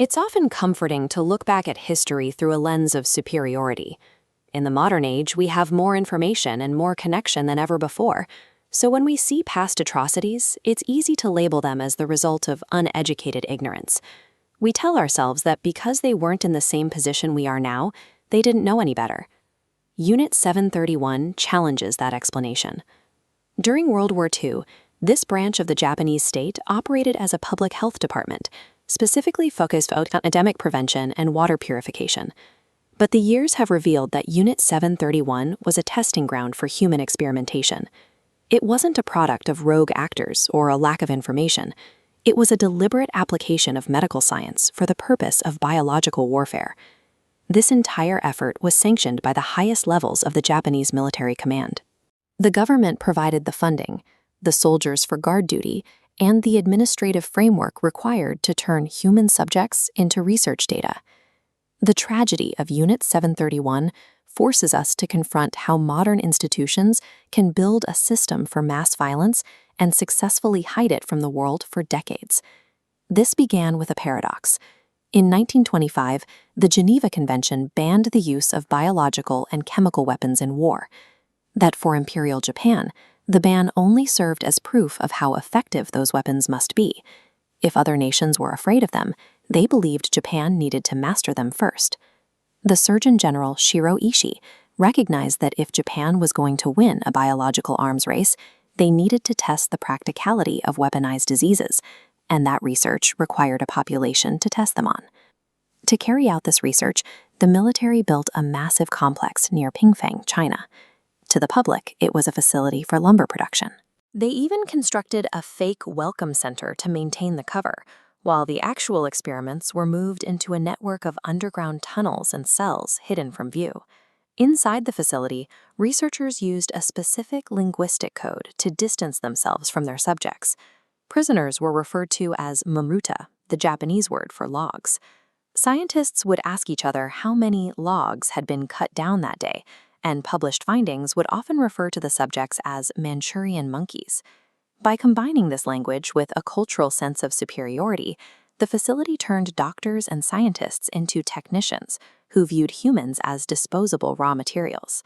It's often comforting to look back at history through a lens of superiority. In the modern age, we have more information and more connection than ever before. So when we see past atrocities, it's easy to label them as the result of uneducated ignorance. We tell ourselves that because they weren't in the same position we are now, they didn't know any better. Unit 731 challenges that explanation. During World War II, this branch of the Japanese state operated as a public health department, specifically focused on epidemic prevention and water purification. But the years have revealed that Unit 731 was a testing ground for human experimentation. It wasn't a product of rogue actors or a lack of information. It was a deliberate application of medical science for the purpose of biological warfare. This entire effort was sanctioned by the highest levels of the Japanese military command. The government provided the funding, the soldiers for guard duty, and the administrative framework required to turn human subjects into research data. The tragedy of Unit 731 forces us to confront how modern institutions can build a system for mass violence and successfully hide it from the world for decades. This began with a paradox. In 1925, the Geneva Convention banned the use of biological and chemical weapons in war. That for Imperial Japan, the ban only served as proof of how effective those weapons must be. If other nations were afraid of them, they believed Japan needed to master them first. The Surgeon General Shiro Ishii recognized that if Japan was going to win a biological arms race, they needed to test the practicality of weaponized diseases, and that research required a population to test them on. To carry out this research, the military built a massive complex near Pingfang, China. To the public, it was a facility for lumber production. They even constructed a fake welcome center to maintain the cover, while the actual experiments were moved into a network of underground tunnels and cells hidden from view. Inside the facility, researchers used a specific linguistic code to distance themselves from their subjects. Prisoners were referred to as mamuta, the Japanese word for logs. Scientists would ask each other how many logs had been cut down that day, and published findings would often refer to the subjects as Manchurian monkeys. By combining this language with a cultural sense of superiority, the facility turned doctors and scientists into technicians who viewed humans as disposable raw materials.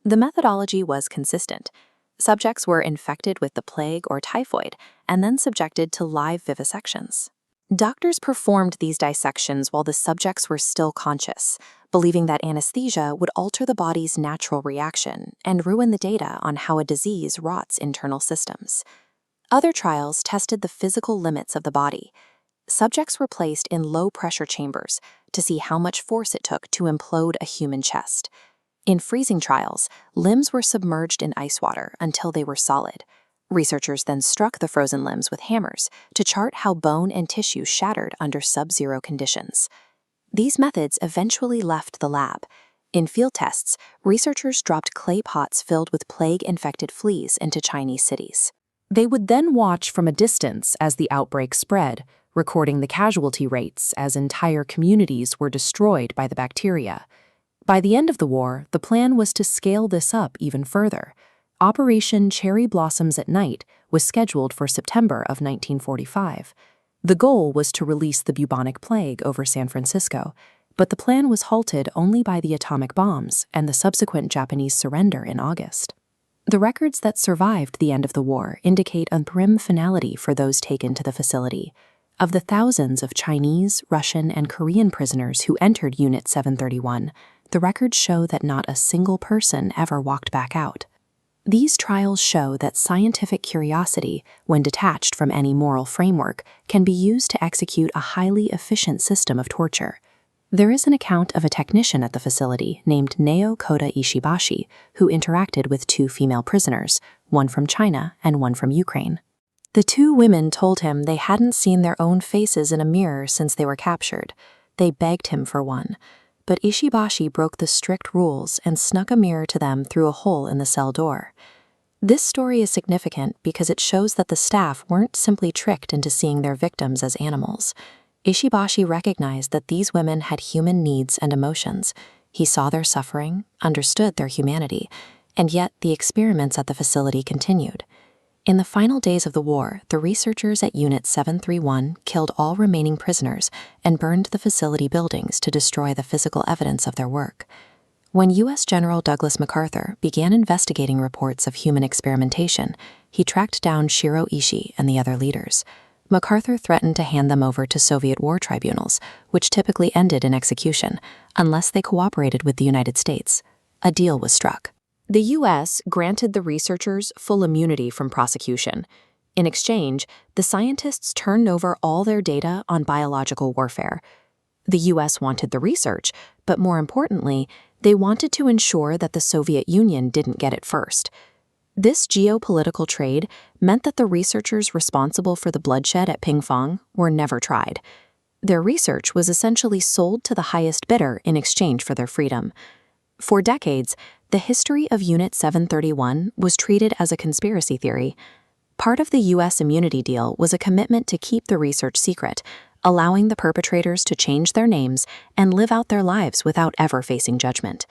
The methodology was consistent. Subjects were infected with the plague or typhoid and then subjected to live vivisections. Doctors performed these dissections while the subjects were still conscious, believing that anesthesia would alter the body's natural reaction and ruin the data on how a disease rots internal systems. Other trials tested the physical limits of the body. Subjects were placed in low-pressure chambers to see how much force it took to implode a human chest. In freezing trials, limbs were submerged in ice water until they were solid. Researchers then struck the frozen limbs with hammers to chart how bone and tissue shattered under sub-zero conditions. These methods eventually left the lab. In field tests, researchers dropped clay pots filled with plague-infected fleas into Chinese cities. They would then watch from a distance as the outbreak spread, recording the casualty rates as entire communities were destroyed by the bacteria. By the end of the war, the plan was to scale this up even further. Operation Cherry Blossoms at Night was scheduled for September of 1945. The goal was to release the bubonic plague over San Francisco, but the plan was halted only by the atomic bombs and the subsequent Japanese surrender in August. The records that survived the end of the war indicate a grim finality for those taken to the facility. Of the thousands of Chinese, Russian, and Korean prisoners who entered Unit 731, the records show that not a single person ever walked back out. These trials show that scientific curiosity, when detached from any moral framework, can be used to execute a highly efficient system of torture. There is an account of a technician at the facility named Nao Koda Ishibashi who interacted with two female prisoners, one from China and one from Ukraine. The two women told him they hadn't seen their own faces in a mirror since they were captured. They begged him for one, but Ishibashi broke the strict rules and snuck a mirror to them through a hole in the cell door. This story is significant because it shows that the staff weren't simply tricked into seeing their victims as animals. Ishibashi recognized that these women had human needs and emotions. He saw their suffering, understood their humanity, and yet the experiments at the facility continued. In the final days of the war, the researchers at Unit 731 killed all remaining prisoners and burned the facility buildings to destroy the physical evidence of their work. When U.S. General Douglas MacArthur began investigating reports of human experimentation, he tracked down Shiro Ishii and the other leaders. MacArthur threatened to hand them over to Soviet war tribunals, which typically ended in execution, unless they cooperated with the United States. A deal was struck. The U.S. granted the researchers full immunity from prosecution. In exchange, the scientists turned over all their data on biological warfare. The U.S. wanted the research, but more importantly, they wanted to ensure that the Soviet Union didn't get it first. This geopolitical trade meant that the researchers responsible for the bloodshed at Pingfang were never tried. Their research was essentially sold to the highest bidder in exchange for their freedom. For decades, the history of Unit 731 was treated as a conspiracy theory. Part of the U.S. immunity deal was a commitment to keep the research secret, allowing the perpetrators to change their names and live out their lives without ever facing judgment.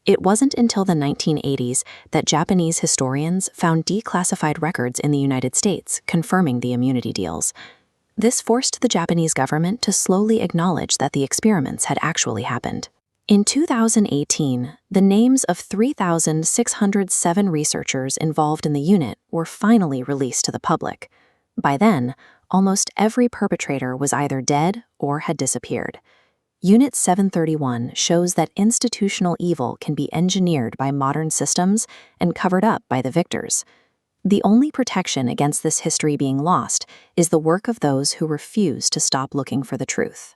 It wasn't until the 1980s that Japanese historians found declassified records in the United States confirming the immunity deals. This forced the Japanese government to slowly acknowledge that the experiments had actually happened. In 2018, the names of 3,607 researchers involved in the unit were finally released to the public. By then, almost every perpetrator was either dead or had disappeared. Unit 731 shows that institutional evil can be engineered by modern systems and covered up by the victors. The only protection against this history being lost is the work of those who refuse to stop looking for the truth.